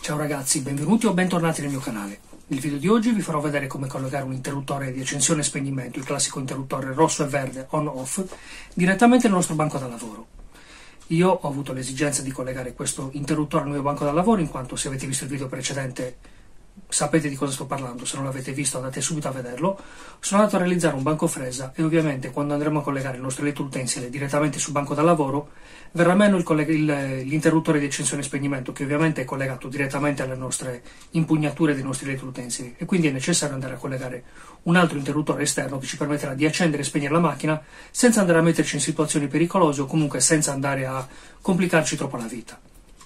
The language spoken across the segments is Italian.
Ciao ragazzi, benvenuti o bentornati nel mio canale. Nel video di oggi vi farò vedere come collegare un interruttore di accensione e spegnimento, il classico interruttore rosso e verde on-off, direttamente nel nostro banco da lavoro. Io ho avuto l'esigenza di collegare questo interruttore al mio banco da lavoro in quanto, se avete visto il video precedente, sapete di cosa sto parlando. Se non l'avete visto andate subito a vederlo. Sono andato a realizzare un banco fresa e ovviamente quando andremo a collegare il nostro elettroutensile direttamente sul banco da lavoro verrà meno l'interruttore di accensione e spegnimento, che ovviamente è collegato direttamente alle nostre impugnature dei nostri elettroutensili, e quindi è necessario andare a collegare un altro interruttore esterno che ci permetterà di accendere e spegnere la macchina senza andare a metterci in situazioni pericolose o comunque senza andare a complicarci troppo la vita.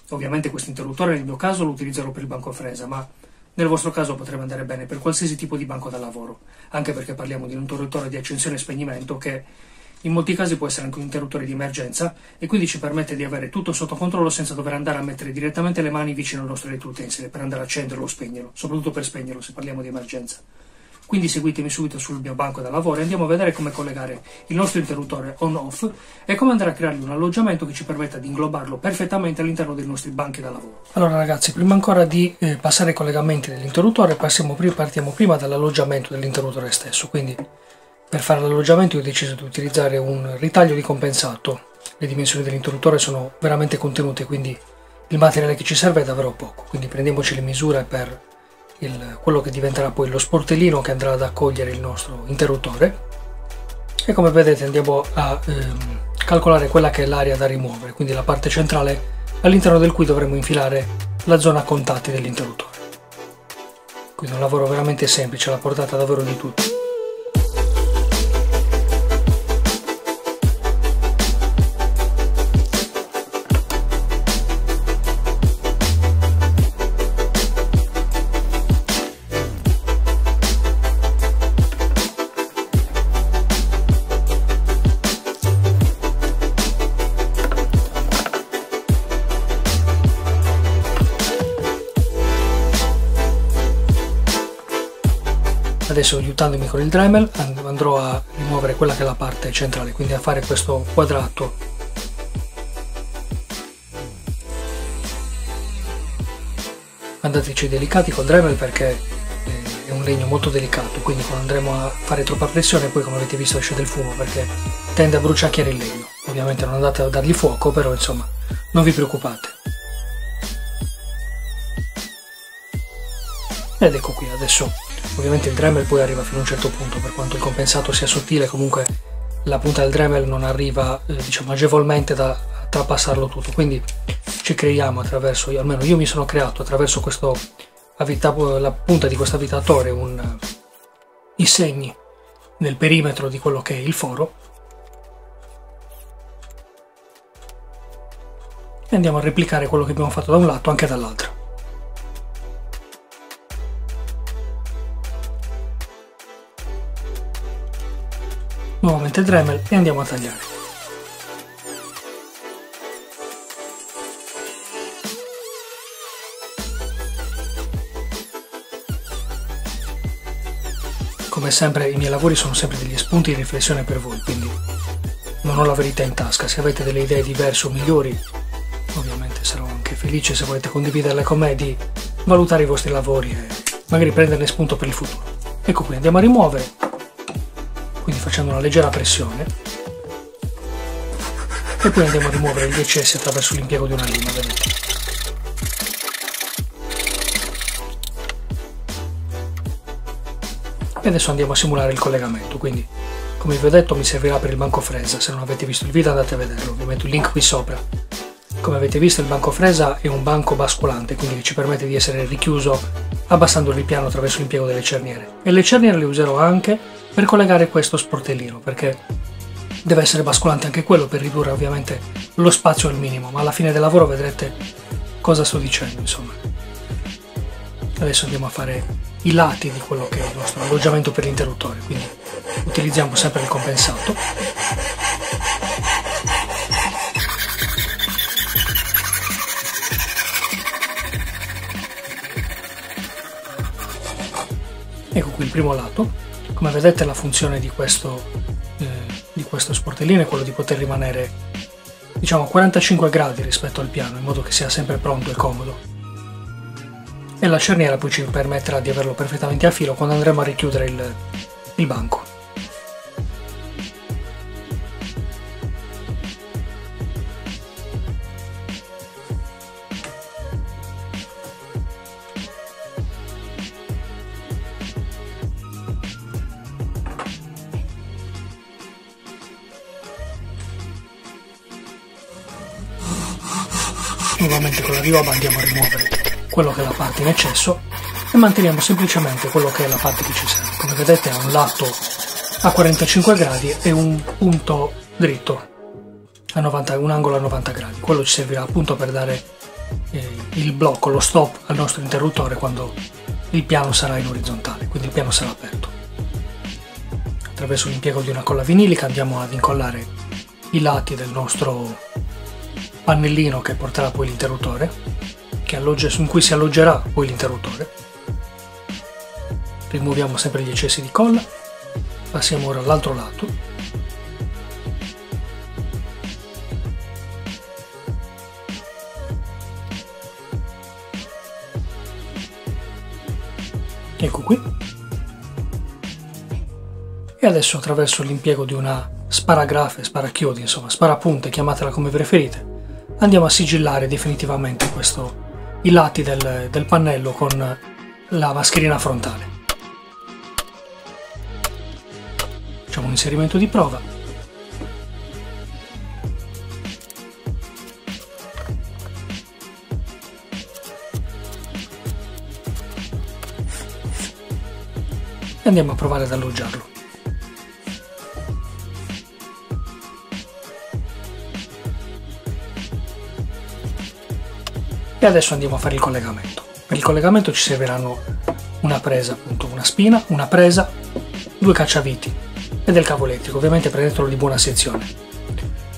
Ovviamente questo interruttore nel mio caso lo utilizzerò per il banco fresa, ma nel vostro caso potrebbe andare bene per qualsiasi tipo di banco da lavoro, anche perché parliamo di un interruttore di accensione e spegnimento che in molti casi può essere anche un interruttore di emergenza e quindi ci permette di avere tutto sotto controllo senza dover andare a mettere direttamente le mani vicino al nostro elettroutensile per andare a accenderlo o spegnerlo, soprattutto per spegnerlo se parliamo di emergenza. Quindi seguitemi subito sul mio banco da lavoro e andiamo a vedere come collegare il nostro interruttore on-off e come andare a creargli un alloggiamento che ci permetta di inglobarlo perfettamente all'interno dei nostri banchi da lavoro. Allora ragazzi, prima ancora di passare ai collegamenti dell'interruttore, partiamo prima dall'alloggiamento dell'interruttore stesso. Quindi per fare l'alloggiamento io ho deciso di utilizzare un ritaglio di compensato. Le dimensioni dell'interruttore sono veramente contenute, quindi il materiale che ci serve è davvero poco. Quindi prendiamoci le misure per quello che diventerà poi lo sportellino che andrà ad accogliere il nostro interruttore, e come vedete andiamo a calcolare quella che è l'area da rimuovere, quindi la parte centrale all'interno del cui dovremo infilare la zona contatti dell'interruttore. Quindi un lavoro veramente semplice, alla portata davvero di tutti. Adesso, aiutandomi con il Dremel, andrò a rimuovere quella che è la parte centrale, quindi a fare questo quadrato. Andateci delicati col Dremel perché è un legno molto delicato, quindi quando andremo a fare troppa pressione poi, come avete visto, esce del fumo perché tende a bruciacchiare il legno. Ovviamente non andate a dargli fuoco, però insomma non vi preoccupate. Ed ecco qui, adesso ovviamente il Dremel poi arriva fino a un certo punto, per quanto il compensato sia sottile, comunque la punta del Dremel non arriva diciamo agevolmente da trapassarlo tutto, quindi ci creiamo attraverso, almeno io mi sono creato attraverso la punta di questo avvitatore i segni nel perimetro di quello che è il foro, e andiamo a replicare quello che abbiamo fatto da un lato anche dall'altro. Nuovamente il Dremel e andiamo a tagliare. Come sempre i miei lavori sono sempre degli spunti di riflessione per voi, quindi non ho la verità in tasca. Se avete delle idee diverse o migliori, ovviamente sarò anche felice se volete condividerle con me, di valutare i vostri lavori e magari prenderne spunto per il futuro. Ecco qui, andiamo a rimuovere. Quindi facendo una leggera pressione e poi andiamo a rimuovere gli eccessi attraverso l'impiego di una lima, vedete. E adesso andiamo a simulare il collegamento, quindi come vi ho detto mi servirà per il banco fresa. Se non avete visto il video andate a vederlo, vi metto il link qui sopra. Come avete visto il banco fresa è un banco basculante, quindi ci permette di essere richiuso abbassando il ripiano attraverso l'impiego delle cerniere, e le cerniere le userò anche per collegare questo sportellino, perché deve essere basculante anche quello per ridurre ovviamente lo spazio al minimo, ma alla fine del lavoro vedrete cosa sto dicendo, insomma. Adesso andiamo a fare i lati di quello che è il nostro alloggiamento per l'interruttore, quindi utilizziamo sempre il compensato. Ecco qui il primo lato. Come vedete la funzione di questo sportellino è quello di poter rimanere diciamo a 45 gradi rispetto al piano, in modo che sia sempre pronto e comodo. e la cerniera poi ci permetterà di averlo perfettamente a filo quando andremo a richiudere il banco. Nuovamente con la riova andiamo a rimuovere quello che è la parte in eccesso e manteniamo semplicemente quello che è la parte che ci serve. Come vedete ha un lato a 45 gradi e un punto dritto a 90, un angolo a 90 gradi. Quello ci servirà appunto per dare il blocco, lo stop al nostro interruttore quando il piano sarà in orizzontale, quindi il piano sarà aperto. Attraverso l'impiego di una colla vinilica andiamo ad incollare i lati del nostro pannellino che porterà poi l'interruttore, in cui si alloggerà poi l'interruttore. Rimuoviamo sempre gli eccessi di colla, passiamo ora all'altro lato. Ecco qui. E adesso attraverso l'impiego di una sparagrafe, sparachiodi, insomma sparapunte, chiamatela come preferite, andiamo a sigillare definitivamente i lati del pannello con la mascherina frontale. Facciamo un inserimento di prova. E andiamo a provare ad alloggiarlo. E adesso andiamo a fare il collegamento. Per il collegamento ci serviranno una presa, appunto una spina, una presa, due cacciaviti e del cavo elettrico. Ovviamente prendetelo di buona sezione.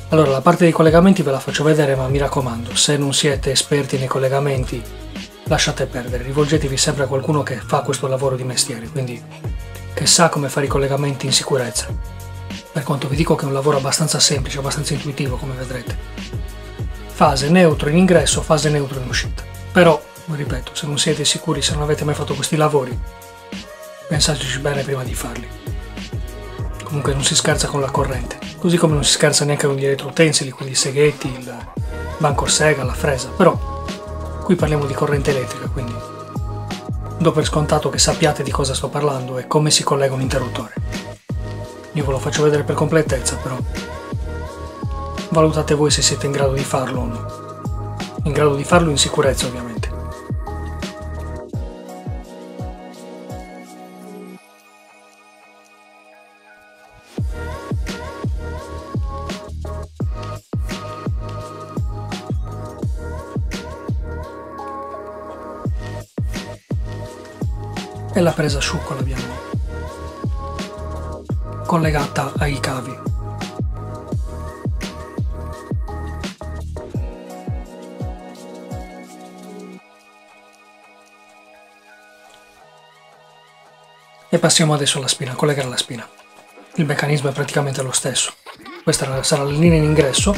Allora la parte dei collegamenti ve la faccio vedere, ma mi raccomando, se non siete esperti nei collegamenti lasciate perdere, rivolgetevi sempre a qualcuno che fa questo lavoro di mestiere, quindi che sa come fare i collegamenti in sicurezza. Per quanto vi dico che è un lavoro abbastanza semplice, abbastanza intuitivo, come vedrete. Fase neutro in ingresso, fase neutro in uscita. Però, ripeto, se non siete sicuri, se non avete mai fatto questi lavori, pensateci bene prima di farli. Comunque non si scherza con la corrente, così come non si scherza neanche con gli elettroutensili, quindi i seghetti, il banco sega, la fresa. Però, qui parliamo di corrente elettrica, quindi do per scontato che sappiate di cosa sto parlando e come si collega un interruttore. Io ve lo faccio vedere per completezza, però valutate voi se siete in grado di farlo o no. In grado di farlo in sicurezza, ovviamente. E la presa asciutto l'abbiamo collegata ai cavi. E passiamo adesso alla spina, a collegare la spina. Il meccanismo è praticamente lo stesso. Questa sarà la linea in ingresso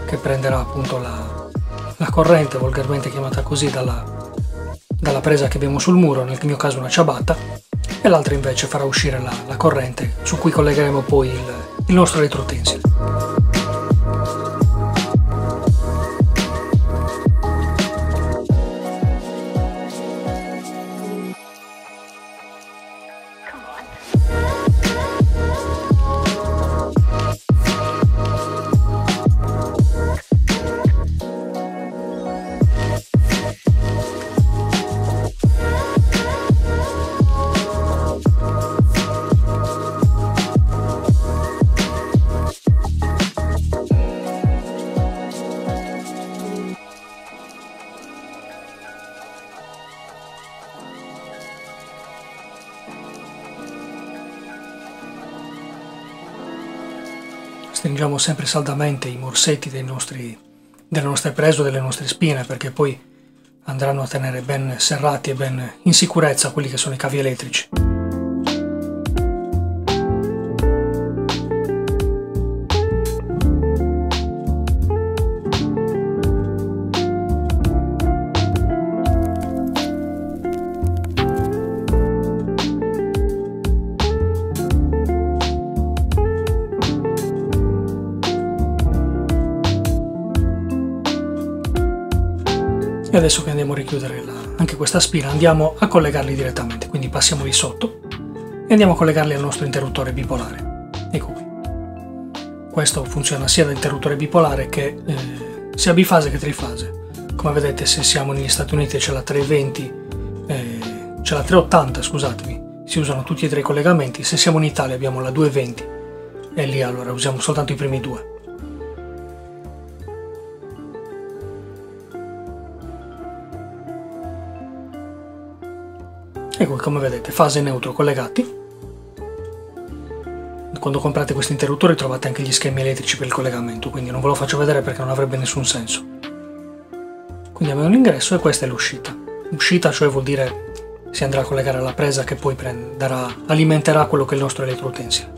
che prenderà appunto la corrente, volgarmente chiamata così, dalla presa che abbiamo sul muro, nel mio caso una ciabatta, e l'altra invece farà uscire la corrente su cui collegheremo poi il nostro elettroutensile. Stringiamo sempre saldamente i morsetti delle nostre prese o delle nostre spine, perché poi andranno a tenere ben serrati e ben in sicurezza quelli che sono i cavi elettrici. E adesso che andiamo a richiudere anche questa spina, andiamo a collegarli direttamente, quindi passiamo di sotto e andiamo a collegarli al nostro interruttore bipolare. Ecco qui. Questo funziona sia da interruttore bipolare che sia bifase che trifase. Come vedete, se siamo negli Stati Uniti c'è la 320, c'è la 380, scusatemi, si usano tutti e tre i collegamenti. Se siamo in Italia abbiamo la 220 e lì allora usiamo soltanto i primi due. Ecco, come vedete, fase e neutro collegati. Quando comprate questi interruttori trovate anche gli schemi elettrici per il collegamento, quindi non ve lo faccio vedere perché non avrebbe nessun senso. Quindi abbiamo l'ingresso e questa è l'uscita. Uscita, cioè vuol dire si andrà a collegare alla presa che poi alimenterà quello che è il nostro elettroutensile.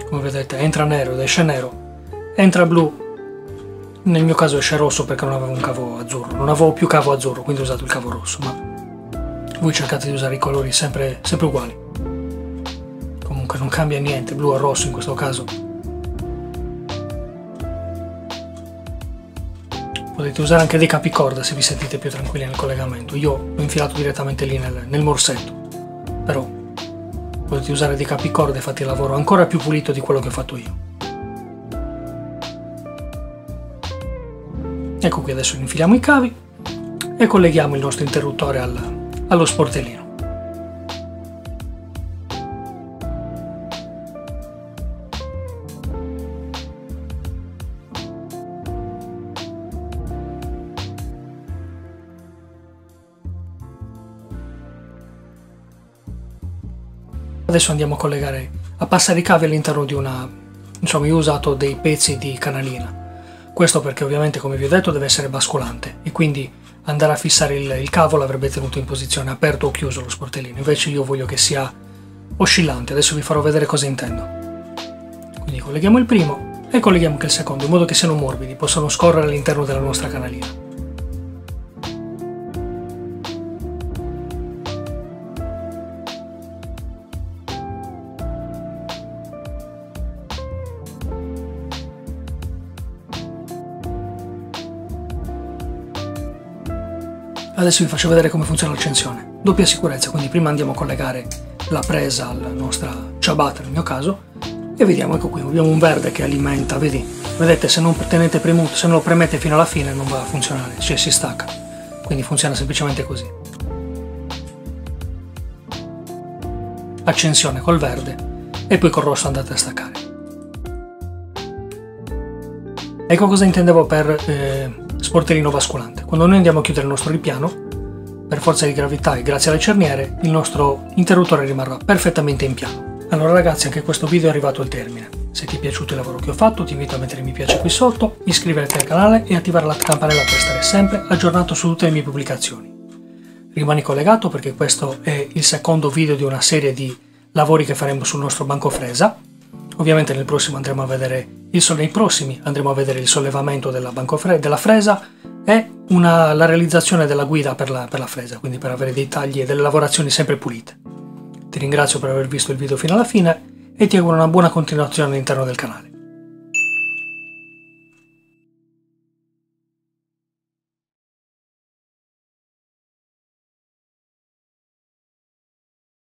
Come vedete entra nero ed esce nero, entra blu. Nel mio caso esce rosso perché non avevo un cavo azzurro, non avevo più cavo azzurro, quindi ho usato il cavo rosso, ma voi cercate di usare i colori sempre uguali. Comunque non cambia niente, blu o rosso in questo caso. Potete usare anche dei capicorda se vi sentite più tranquilli nel collegamento. Io l'ho infilato direttamente lì nel morsetto, però potete usare dei capicorda e fate il lavoro ancora più pulito di quello che ho fatto io. Ecco qui, adesso infiliamo i cavi e colleghiamo il nostro interruttore allo sportellino. Adesso andiamo a passare i cavi all'interno di insomma, io ho usato dei pezzi di canalina. Questo perché ovviamente, come vi ho detto, deve essere basculante e quindi andare a fissare il cavo l'avrebbe tenuto in posizione aperto o chiuso lo sportellino. Invece io voglio che sia oscillante. Adesso vi farò vedere cosa intendo. Quindi colleghiamo il primo e colleghiamo anche il secondo, in modo che siano morbidi, possano scorrere all'interno della nostra canalina. Adesso vi faccio vedere come funziona l'accensione. Doppia sicurezza, quindi prima andiamo a collegare la presa alla nostra ciabatta nel mio caso e vediamo, ecco qui, abbiamo un verde che alimenta, vedete, se non tenete premuto, se non lo premete fino alla fine non va a funzionare, cioè si stacca, quindi funziona semplicemente così. Accensione col verde e poi col rosso andate a staccare. Ecco cosa intendevo per sportellino basculante. Quando noi andiamo a chiudere il nostro ripiano, per forza di gravità e grazie alle cerniere, il nostro interruttore rimarrà perfettamente in piano. Allora ragazzi, anche questo video è arrivato al termine. Se ti è piaciuto il lavoro che ho fatto, ti invito a mettere mi piace qui sotto, iscriverti al canale e attivare la campanella per stare sempre aggiornato su tutte le mie pubblicazioni. Rimani collegato perché questo è il secondo video di una serie di lavori che faremo sul nostro banco fresa. Ovviamente nel prossimo andremo a vedere il sollevamento della fresa e la realizzazione della guida per la fresa, quindi per avere dei tagli e delle lavorazioni sempre pulite. Ti ringrazio per aver visto il video fino alla fine e ti auguro una buona continuazione all'interno del canale.